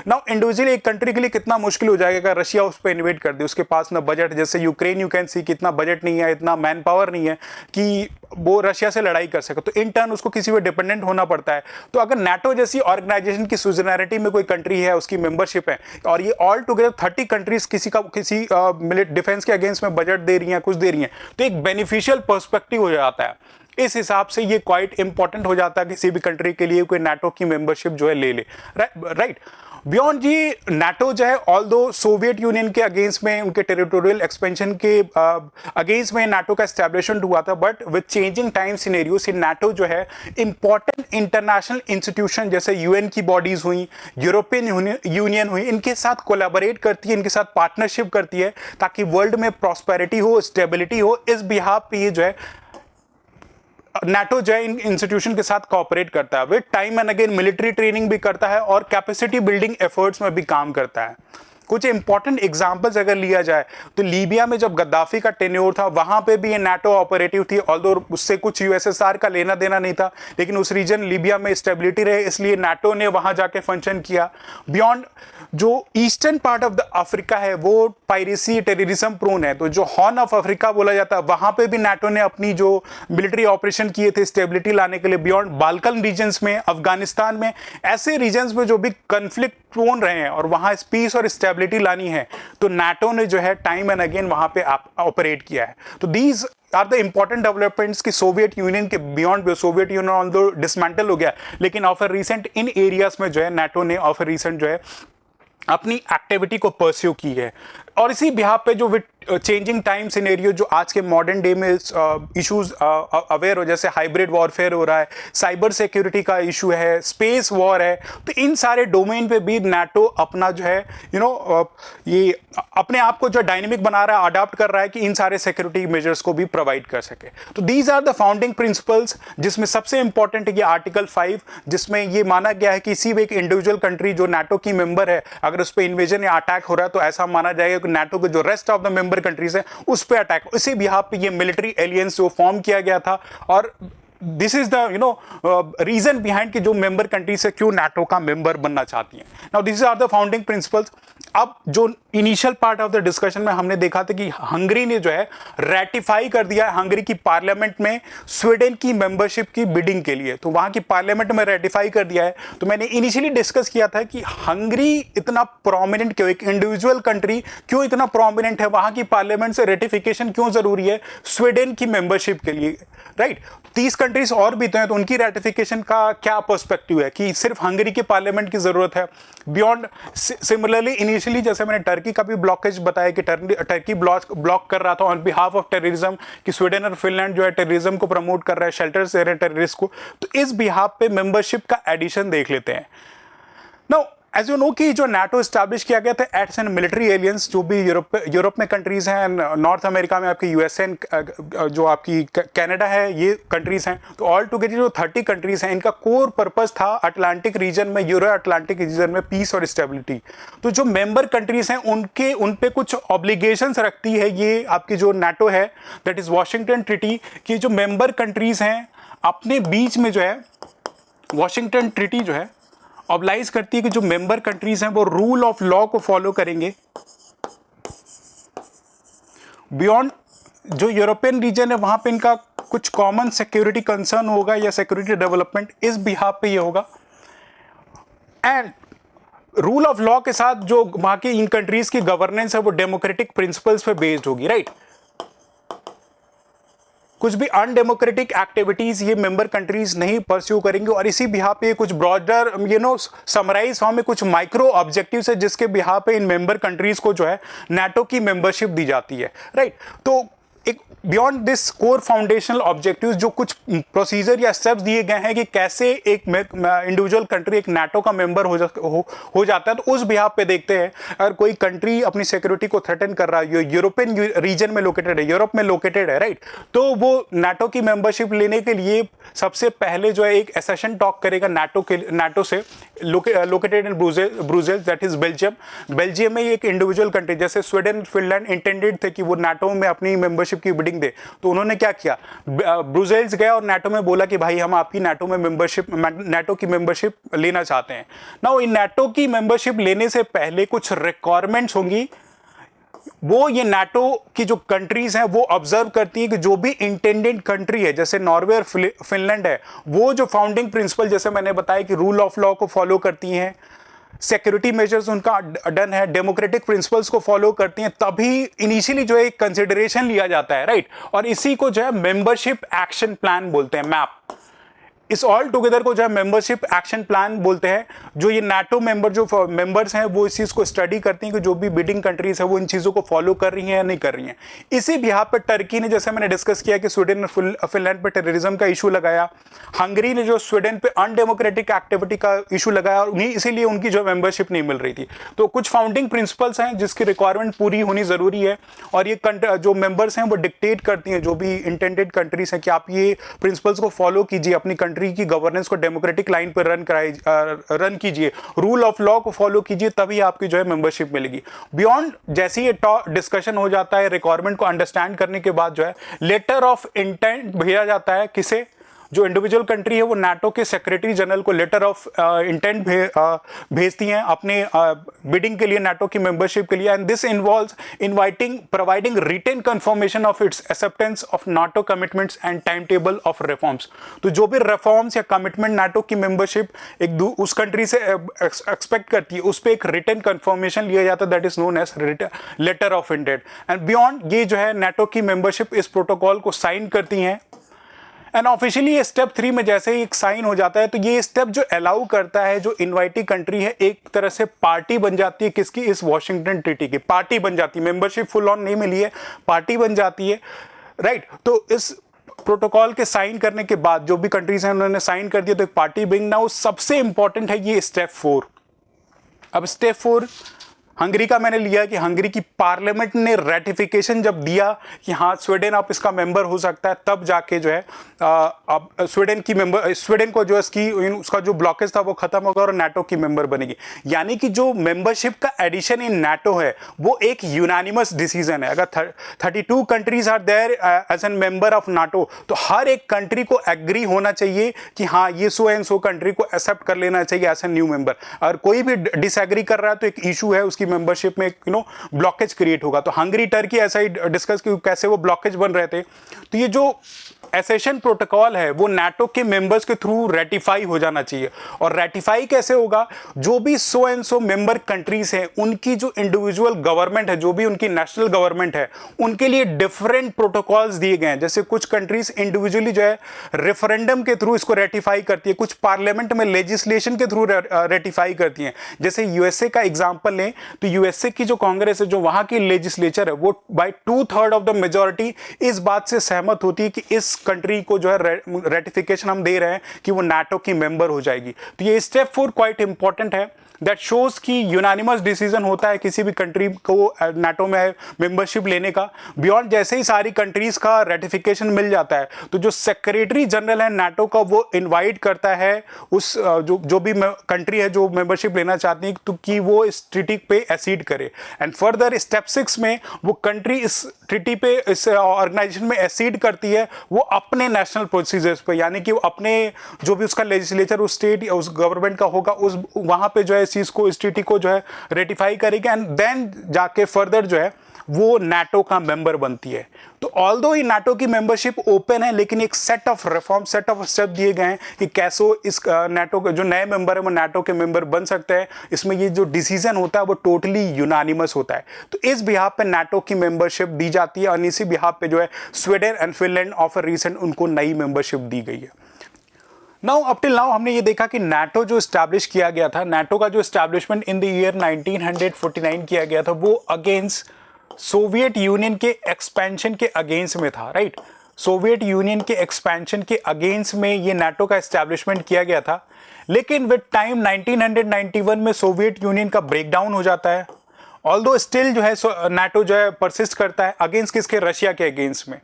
[SPEAKER 1] नाउ इंडिविजुअली एक कंट्री के लिए कितना मुश्किल हो जाएगा अगर रशिया उस पर इन्वेट कर दे, उसके पास ना बजट, जैसे यूक्रेन यू कैन सी कितना बजट नहीं है, इतना मैन पावर नहीं है कि वो रशिया से लड़ाई कर सके, तो इन टर्न उसको किसी पे डिपेंडेंट होना पड़ता है। तो अगर नाटो जैसी ऑर्गेनाइजेशन की सुजनैरिटी में कोई कंट्री है, उसकी मेंबरशिप है और ये ऑल टुगेदर 30 कंट्रीज किसी डिफेंस के अगेंस्ट में बजट दे रही हैं, कुछ दे रही हैं, तो एक बेनिफिशियल पर्सपेक्टिव हो जाता है। इस हिसाब से ये क्वाइट इंपॉर्टेंट हो जाता है किसी भी कंट्री के लिए कोई नाटो की मेंबरशिप जो है ले ले, राइट। बियॉन्ड जी नाटो जो है ऑल्दो सोवियत यूनियन के अगेंस्ट में, उनके टेरिटोरियल एक्सपेंशन के अगेंस्ट में नाटो का एस्टैब्लिशमेंट हुआ था, but with changing time scenarios NATO जो है इंपॉर्टेंट इंटरनेशनल इंस्टीट्यूशन जैसे यूएन की बॉडीज हुई, यूरोपियन यूनियन हुई, इनके साथ कोलैबोरेट करती है, इनके साथ पार्टनरशिप करती है ताकि वर्ल्ड में प्रॉस्पेरिटी हो, स्टेबिलिटी हो। इस बिहाफ पे ये जो है नाटो जो है इन इंस्टीट्यूशन के साथ कोऑपरेट करता है, with time and again military training भी करता है और कैपेसिटी बिल्डिंग एफर्ट्स में भी काम करता है। कुछ इंपॉर्टेंट एग्जांपल्स अगर लिया जाए तो लीबिया में जब गद्दाफी का टेन्योर था वहां पे भी ये नाटो ऑपरेटिव थी, ऑल्दो उससे कुछ यूएसएसआर का लेना देना नहीं था, लेकिन उस रीजन लीबिया में स्टेबिलिटी रहे इसलिए नाटो ने वहां जाके फंक्शन किया। बियॉन्ड जो eastern part of the Africa है वो पायरेसी टेररिज्म प्रोन है, तो जो हॉर्न ऑफ अफ्रीका बोला जाता है वहां पे भी नाटो ने अपनी जो मिलिट्री ऑपरेशन किए थे स्टेबिलिटी लाने के लिए। बियॉन्ड बाल्कन रीजन्स में, अफगानिस्तान में, ऐसे रीजन्स में जो भी कंफ्लिक्ट प्रोन रहे हैं और वहां पीस और स्टेबिलिटी लानी है तो नाटो ने जो है टाइम एंड अगेन वहां पे ऑपरेट किया है। तो these are the important developments कि सोवियत यूनियन के beyond, Soviet Union although dismantle हो गया लेकिन ऑफ रिसेंट इन एरियाज में जो है नाटो ने ऑफ रिसेंट जो है अपनी एक्टिविटी को परस्यू की है। और इसी बिहाफ पे जो चेंजिंग टाइम सिनेरियो जो आज के मॉडर्न डे में इश्यूज अवेयर हो, जैसे हाइब्रिड वॉरफेयर हो रहा है, साइबर सिक्योरिटी का इशू है, स्पेस वॉर है, तो इन सारे डोमेन पे भी नाटो अपना जो है ये अपने आप को जो डायनेमिक बना रहा है, अडॉप्ट कर रहा है कि इन सारे सिक्योरिटी मेजर्स को भी प्रोवाइड कर सके। तो these are the founding principles, जिसमें सबसे इंपॉर्टेंट है ये आर्टिकल 5, जिसमें ये माना गया है कि किसी भी एक इंडिविजुअल कंट्री जो नाटो की मेंबर है अगर उस पर इन्वेजन या अटैक हो रहा है तो ऐसा माना जाएगा कि नाटो के जो rest of the member countries है उस पे अटैक, इसी बिहाफ पे ये मिलिट्री एलियंस जो फॉर्म किया गया था। और this is the reason behind कि जो मेंबर कंट्रीज से क्यों नाटो का मेंबर बनना चाहती हैं। Now this are the founding principles. अब जो initial part of the discussion में हमने देखा था कि हंगरी ने जो है रेटिफाई कर दिया है हंगरी की पार्लियामेंट में स्वीडन की मेंबरशिप की बिडिंग के लिए, तो वहां की पार्लियामेंट में रेटिफाई कर दिया है। तो मैंने इनिशियली डिस्कस किया था कि हंगरी इतना प्रोमिनेंट क्यों, एक इंडिविजुअल कंट्री क्यों इतना प्रोमिनेंट है, वहां की पार्लियामेंट से रेटिफिकेशन क्यों जरूरी है स्वीडन की मेंबरशिप के लिए, राइट। 30 कंट्रीज और भी तो हैं, तो उनकी रेटिफिकेशन का क्या पर्सपेक्टिव है कि सिर्फ हंगरी की पार्लियामेंट की जरूरत है। बियॉन्ड सिमिलरली इनिशियली जैसे मैंने टर्की का भी ब्लॉकेज बताया कि टर्की ब्लॉक कर रहा था ऑन बिहाफ ऑफ टेररिज्म, कि स्वीडन और फिनलैंड जो है टेररिज्म को प्रमोट कर रहा है, शेल्टर्स दे रहे हैं टेररिस्ट को, तो इस बिहाफ पे मेंबरशिप का एडिशन देख लेते हैं। नाउ एज यू नो कि जो नाटो स्टैब्लिश किया गया था एट्स एंड मिलिट्री एलियंस, जो भी यूरोप में कंट्रीज हैं, नॉर्थ अमेरिका में आपकी यूएसए, जो आपकी कनाडा है, ये कंट्रीज हैं, तो ऑल टुगेदर जो 30 कंट्रीज हैं इनका कोर पर्पस था अटलांटिक रीजन में, यूरो अटलांटिक रीजन में पीस और स्टेबिलिटी। तो जो मेंबर कंट्रीज हैं उन पे कुछ ऑब्लिगेशंस रखती है ये आपकी जो नाटो है, दैट इज वॉशिंगटन ट्रीटी, की जो मेंबर कंट्रीज हैं अपने बीच में जो है वॉशिंगटन ट्रीटी जो है ऑब्लाइज करती है कि जो मेंबर कंट्रीज हैं वो रूल ऑफ लॉ को फॉलो करेंगे बियॉन्ड जो यूरोपियन रीजन है वहाँ पे इनका कुछ कॉमन सिक्योरिटी कंसर्न होगा या सिक्योरिटी डेवलपमेंट इस बिहाफ पे ये होगा। एंड रूल ऑफ लॉ के साथ जो वहाँ की इन कंट्रीज की गवर्नेंस है वो डेमोक्रेटिक प्रिंसिपल्स पे बेस्ड होगी, राइट। कुछ भी अनडेमोक्रेटिक एक्टिविटीज ये मेंबर कंट्रीज नहीं परस्यू करेंगे और इसी बिहाफ पे कुछ ब्रॉडर समराइज फॉर्म में कुछ माइक्रो ऑब्जेक्टिव्स है जिसके बिहाफ पे इन मेंबर कंट्रीज को जो है नाटो की मेंबरशिप दी जाती है, राइट। तो एक beyond this core foundational objectives जो कुछ प्रोसीजर या स्टेप्स दिए गए हैं कि कैसे एक इंडिविजुअल कंट्री एक नाटो का मेंबर हो जाता है, तो उस बिहाफ पे देखते हैं अगर कोई कंट्री अपनी सिक्योरिटी को थ्रेटन कर रहा है, यूरोपियन रीजन में लोकेटेड है, यूरोप में लोकेटेड है, राइट, तो वो नाटो की मेंबरशिप लेने के लिए सबसे पहले जो है एक एसेशन टॉक करेगा नाटो से located in Brussels, that is Belgium में एक इंडिविजुअल कंट्री जैसे स्वीडन फिनलैंड इंटेंडेड थे कि वो नाटो में अपनी मेंबरशिप की बिडिंग दे, तो उन्होंने क्या किया, ब्रुसेल्स गया और नाटो में बोला कि भाई हम आपकी नाटो की मेंबरशिप लेना चाहते हैं। नाउ इन नाटो की मेंबरशिप लेने से पहले कुछ रिक्वायरमेंट्स होंगी, वो ये नाटो की जो कंट्रीज हैं वो ऑब्जर्व करती है कि जो भी इंटेंडेंट कंट्री है जैसे नॉर्वे और फिनलैंड है, वो जो फाउंडिंग प्रिंसिपल जैसे मैंने बताया कि रूल ऑफ लॉ को फॉलो करती हैं, सिक्योरिटी मेजर्स उनका डन है, डेमोक्रेटिक प्रिंसिपल्स को फॉलो करती हैं, तभी इनिशियली जो है एक कंसिडरेशन लिया जाता है, राइट। और इसी को जो है मेंबरशिप एक्शन प्लान बोलते हैं, मैप। इस ऑल टुगेदर को जो है मेंबरशिप एक्शन प्लान बोलते हैं। जो ये नाटो मेंबर्स हैं वो इस चीज को स्टडी करती हैं कि जो भी बिडिंग कंट्रीज है वो इन चीजों को फॉलो कर रही हैं या नहीं कर रही हैं। इसी बिहाफ पर टर्की ने, जैसे मैंने डिस्कस किया कि स्वीडन और फिनलैंड पर टेररिज्म का इशू लगाया, हंगरी ने जो स्वीडन पे अनडेमोक्रेटिक एक्टिविटी का इशू लगाया और उन्हीं इसीलिए उनकी जो मेंबरशिप नहीं मिल रही थी। तो कुछ फाउंडिंग प्रिंसिपल्स हैं जिसकी रिक्वायरमेंट पूरी होनी जरूरी है और ये जो मेंबर्स हैं वो डिक्टेट करती हैं जो भी इंटेंडेड कंट्रीज हैं कि आप ये प्रिंसिपल्स को फॉलो कीजिए, अपनी कंट्री की गवर्नेंस को डेमोक्रेटिक लाइन पर रन कीजिए, रूल ऑफ लॉ को फॉलो कीजिए, तभी आपकी जो है मेंबरशिप मिलेगी। बियॉन्ड जैसे ये डिस्कशन हो जाता है, रिक्वायरमेंट को अंडरस्टैंड करने के बाद जो है लेटर ऑफ इंटेंट भेजा जाता है, किसे, जो इंडिविजुअल कंट्री है वो नाटो के सेक्रेटरी जनरल को लेटर ऑफ इंटेंट भेजती हैं अपने बिडिंग के लिए, नाटो की मेंबरशिप के लिए। And this involves providing written confirmation of its acceptance of NATO commitments and time table of reforms. तो जो भी रिफॉर्म्स या कमिटमेंट नाटो की मेंबरशिप उस कंट्री से एक्सपेक्ट करती है, उस पर एक रिटेन कंफर्मेशन लिया जाता है, that is known as letter of intent. And beyond ये जो है नाटो की मेंबरशिप इस प्रोटोकॉल को साइन करती हैं। एंड ऑफिशियली स्टेप 3 में जैसे ही एक साइन हो जाता है तो ये स्टेप जो अलाउ करता है, जो इनवाइटी कंट्री है एक तरह से पार्टी बन जाती है, किसकी, इस वॉशिंगटन ट्रीटी की पार्टी बन जाती है। मेंबरशिप फुल ऑन नहीं मिली है, पार्टी बन जाती है, राइट। तो इस प्रोटोकॉल के साइन करने के बाद जो भी कंट्रीज हैं उन्होंने साइन कर दिया तो एक पार्टी बन। नाउ सबसे इंपॉर्टेंट है ये स्टेप 4। अब स्टेप 4 हंगरी का मैंने लिया कि हंगरी की पार्लियामेंट ने रेटिफिकेशन जब दिया कि हाँ स्वीडन आप इसका मेंबर हो सकता है, तब जाके जो है अब स्वीडन को जो उसका जो ब्लॉकेज था वो खत्म होगा और नाटो की मेंबर बनेगी। यानी कि जो मेंबरशिप का एडिशन इन नाटो है वो एक यूनानिमस डिसीजन है। अगर 32 countries are there as an member of NATO तो हर एक कंट्री को एग्री होना चाहिए कि हाँ ये सो एंड सो कंट्री को एक्सेप्ट कर लेना चाहिए एज ए न्यू मेंबर। अगर कोई भी डिसएग्री कर रहा है तो एक इशू है, उसकी मेंबरशिप में ब्लॉकेज क्रिएट होगा। तो हंगरी टर्की ऐसा ही डिस्कस की कैसे वो ब्लॉकेज बन रहे थे। तो ये जो एसेशन प्रोटोकॉल है वो नाटो के मेंबर्स के थ्रू रेटिफाई हो जाना चाहिए। और रेटिफाई कैसे होगा, जो भी so and so member countries हैं उनकी जो इंडिविजुअल गवर्नमेंट है, जो भी उनकी नेशनल गवर्नमेंट है, उनके लिए डिफरेंट प्रोटोकॉल्स दिए गए हैं। जैसे कुछ कंट्रीज इंडिविजुअली जो है रेफरेंडम के थ्रू इसको रेटिफाई करती है, कुछ पार्लियामेंट में लेजिस्लेशन के थ्रू रेटिफाई करती है। जैसे यूएसए का एग्जाम्पल लें तो यूएसए की जो कांग्रेस है, जो वहां की लेजिस्लेचर है, वो बाय 2/3 ऑफ द मेजोरिटी इस बात से सहमत होती है कि इस कंट्री को जो है रेटिफिकेशन हम दे रहे हैं कि वो नाटो की मेंबर हो जाएगी। तो ये स्टेप 4 क्वाइट इंपॉर्टेंट है, दैट शोज कि यूनानिमस डिसीजन होता है किसी भी कंट्री को नाटो में मेंबरशिप लेने का। बियॉन्ड जैसे ही सारी कंट्रीज का रेटिफिकेशन मिल जाता है तो जो सेक्रेटरी जनरल है नाटो का वो इनवाइट करता है उस जो भी कंट्री है जो मेंबरशिप लेना चाहती है तो कि वो इस ट्रीटी पे एसीड करे। एंड फर्दर स्टेप 6 में वो कंट्री इस ट्रीटी पे, इस ऑर्गेनाइजेशन में एसीड करती है वो अपने नेशनल प्रोसीजर्स पे, यानी कि वो अपने जो भी उसका लेजिस्लेचर उस स्टेट या उस गवर्नमेंट का होगा उस वहां पे जो है इस चीज को, इस ट्रीटी को जो है रेटिफाई करेगी। एंड देन जाके फर्दर जो है वो नाटो का मेंबर बनती है। तो ऑल्दो ये नाटो की मेंबरशिप ओपन है, लेकिन एक set of reform, set of step दिए गए हैं कि कैसे इस नाटो के जो नए मेंबर है वो नाटो के मेंबर बन सकते हैं। इसमें ये जो डिसीजन होता है वो टोटली यूनानिमस होता है। तो इस बिहाफ पे नाटो की मेंबरशिप दी जाती है, और इसी बिहाफ पे जो है Sweden and Finland of recent उनको नई मेंबरशिप दी गई है। नाउ अप टिल नाउ हमने ये देखा कि नाटो जो स्टैब्लिश किया गया था, नाटो का जो स्टैब्लिशमेंट इन द ईयर 1949 किया गया था, वो अगेंस्ट सोवियत यूनियन के एक्सपेंशन के अगेंस्ट में था, राइट। सोवियत यूनियन के एक्सपेंशन के अगेंस्ट में ये नाटो का एस्टैब्लिशमेंट किया गया था। लेकिन विद टाइम 1991 में सोवियत यूनियन का ब्रेकडाउन हो जाता है। ऑल्दो स्टिल जो है नाटो जो है परसिस्ट करता है अगेंस्ट किसके, रशिया के अगेंस्ट में।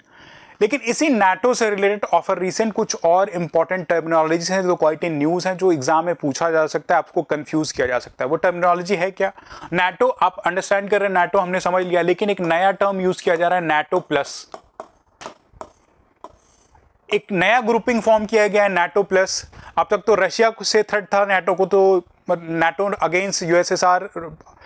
[SPEAKER 1] लेकिन इसी नाटो से रिलेटेड ऑफर रिसेंट कुछ और इंपॉर्टेंट टर्मिनोलॉजीज हैं जो क्वाइट इन न्यूज़ हैं, जो एग्जाम में पूछा जा सकता है, आपको कंफ्यूज किया जा सकता है। वो टर्मिनोलॉजी है क्या? नाटो आप अंडरस्टैंड कर रहे हैं, नाटो हमने समझ लिया, लेकिन एक नया टर्म यूज किया जा रहा है, नाटो प्लस। एक नया ग्रुपिंग फॉर्म किया गया है, नाटो प्लस। अब तक तो रशिया से थ्रेट था नाटो को, तो नाटो अगेंस्ट यूएसएसआर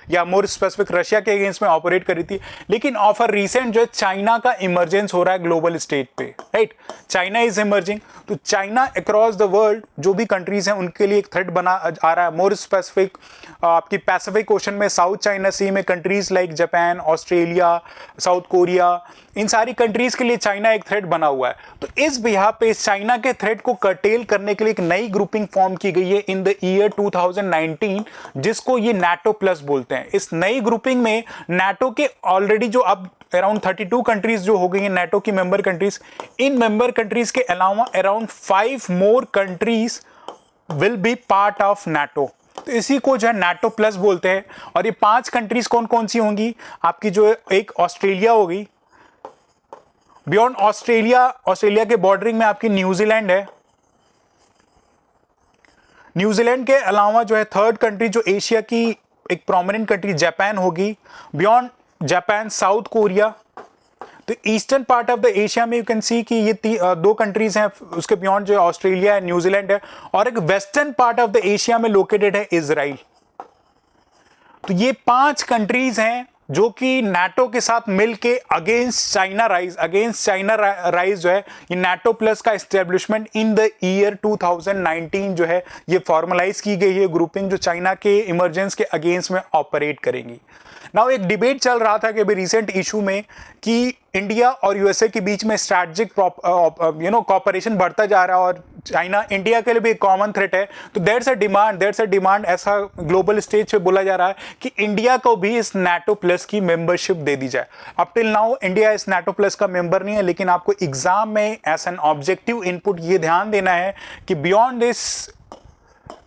[SPEAKER 1] या मोर स्पेसिफिक रशिया के अगेंस्ट में ऑपरेट करी थी। लेकिन ऑफर रिसेंट जो है चाइना का इमरजेंस हो रहा है ग्लोबल स्टेज पे, राइट। चाइना इज इमर्जिंग, तो चाइना अक्रॉस द वर्ल्ड जो भी कंट्रीज हैं उनके लिए एक थ्रेट बना आ रहा है। मोर स्पेसिफिक आपकी पैसिफिक ओशन में, साउथ चाइना सी में countries like Japan, Australia, South Korea, इन सारी कंट्रीज के लिए चाइना एक थ्रेट बना हुआ है। तो इस बिहाफ पे चाइना के थ्रेट को कर्टेल करने के लिए एक नई ग्रुपिंग फॉर्म की गई है इन द ईयर 2019, जिसको ये नाटो प्लस बोलते हैं। इस नई ग्रुपिंग में नाटो के ऑलरेडी जो अब अराउंड 32 कंट्रीज जो हो गई हैं नाटो की मेंबर कंट्रीज, इन मेंबर कंट्रीज के अलावा around 5 more countries will be part of NATO. तो इसी को जो है नाटो प्लस बोलते हैं। और ये 5 कंट्रीज कौन कौन सी होंगी? आपकी जो एक ऑस्ट्रेलिया होगी, बियॉन्ड ऑस्ट्रेलिया, ऑस्ट्रेलिया के बॉर्डरिंग में आपकी न्यूजीलैंड है। न्यूजीलैंड के अलावा जो है थर्ड कंट्री जो एशिया की एक प्रोमिनेंट कंट्री जापान होगी। Beyond Japan South Korea. तो eastern part of the Asia में यू कैन सी कि ये 2 कंट्रीज हैं, उसके बियॉन्ड जो ऑस्ट्रेलिया है, न्यूजीलैंड है। और एक western part of the Asia में लोकेटेड है इजराइल। तो ये 5 कंट्रीज हैं जो कि नाटो के साथ मिलके अगेंस्ट चाइना राइज जो है ये नाटो प्लस का एस्टेब्लिशमेंट इन द ईयर 2019 जो है ये फॉर्मलाइज की गई है ग्रुपिंग, जो चाइना के इमरजेंस के अगेंस्ट में ऑपरेट करेंगी। नाउ एक डिबेट चल रहा था कि अभी रिसेंट इशू में कि इंडिया और यूएसए के बीच में स्ट्रैटेजिक कॉपरेशन बढ़ता जा रहा है और चाइना इंडिया के लिए भी एक कॉमन थ्रेट है। तो देयर्स अ डिमांड ऐसा ग्लोबल स्टेज पे बोला जा रहा है कि इंडिया को भी इस नाटो प्लस की मेंबरशिप दे दी जाए। अप टिल नाउ इंडिया इस नाटो प्लस का मेंबर नहीं है, लेकिन आपको एग्जाम में एज एन ऑब्जेक्टिव इनपुट ये ध्यान देना है कि beyond this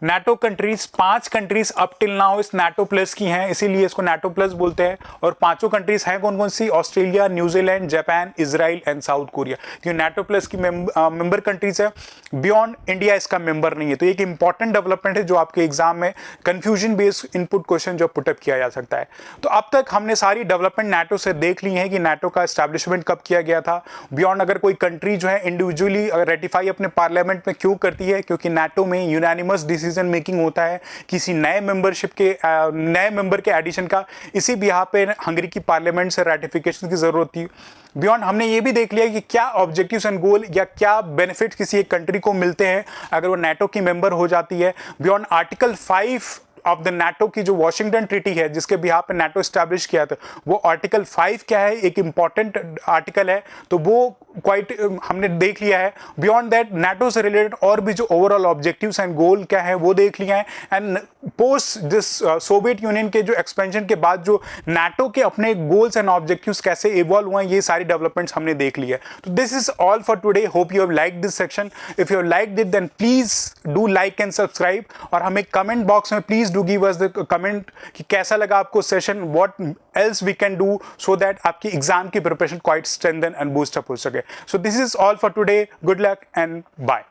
[SPEAKER 1] NATO countries 5 countries up till now इस नाटो प्लस की हैं, इसीलिए इसको नाटो प्लस बोलते हैं। और 5 कंट्रीज हैं कौन कौन सी? Australia, New Zealand, Japan, Israel and south Korea. ये नाटो प्लस की मेंबर कंट्रीज है। बियॉन्ड इंडिया इसका मेंबर नहीं है। तो एक इंपॉर्टेंट डेवलपमेंट है जो आपके एग्जाम में कंफ्यूजन बेस्ड इनपुट क्वेश्चन जो पुटअप किया जा सकता है। तो अब तक हमने सारी डेवलपमेंट नाटो से देख ली है कि नाटो का एस्टैब्लिशमेंट कब किया गया था। बियॉन्ड अगर कोई कंट्री जो है इंडिविजुअली रेटिफाई अपने पार्लियामेंट में क्यों करती है, क्योंकि नाटो में यूनानिमस डिसीजन मेकिंग होता है किसी नए मेंबर के एडिशन का। इसी बिहार पे हंगरी की पार्लियामेंट से रेटिफिकेशन की जरूरत थी। बियॉन्ड हमने ये भी देख लिया कि क्या ऑब्जेक्टिव्स एंड गोल या क्या बेनिफिट किसी एक कंट्री को मिलते हैं अगर वो नाटो की मेंबर हो जाती है। Beyond article 5 of the NATO की जो वॉशिंगटन ट्रीटी है जिसके बिहाफ पे नाटो स्टैब्लिश किया था, वो आर्टिकल 5 क्या है, एक इंपॉर्टेंट आर्टिकल है, तो वो क्वाइट हमने देख लिया है। बियॉन्ड दैट नाटो से रिलेटेड और भी जो ओवरऑल ऑब्जेक्टिव्स एंड गोल क्या है वो देख लिया है। And post this Soviet Union के जो एक्सपेंशन के बाद जो नाटो के अपने गोल्स एंड ऑब्जेक्टिव्स कैसे इवॉल्व हुए हैं, ये सारी डेवलपमेंट्स हमने देख ली है। तो this is all for today. Hope you have like this section. If you have liked it then please do like and subscribe, और हमें कमेंट बॉक्स में please do give us the comment कि कैसा लगा आपको session, what else we can do so that आपकी एग्जाम की preparation quite strengthen and boost up हो सके। So this is all for today. Good luck and bye.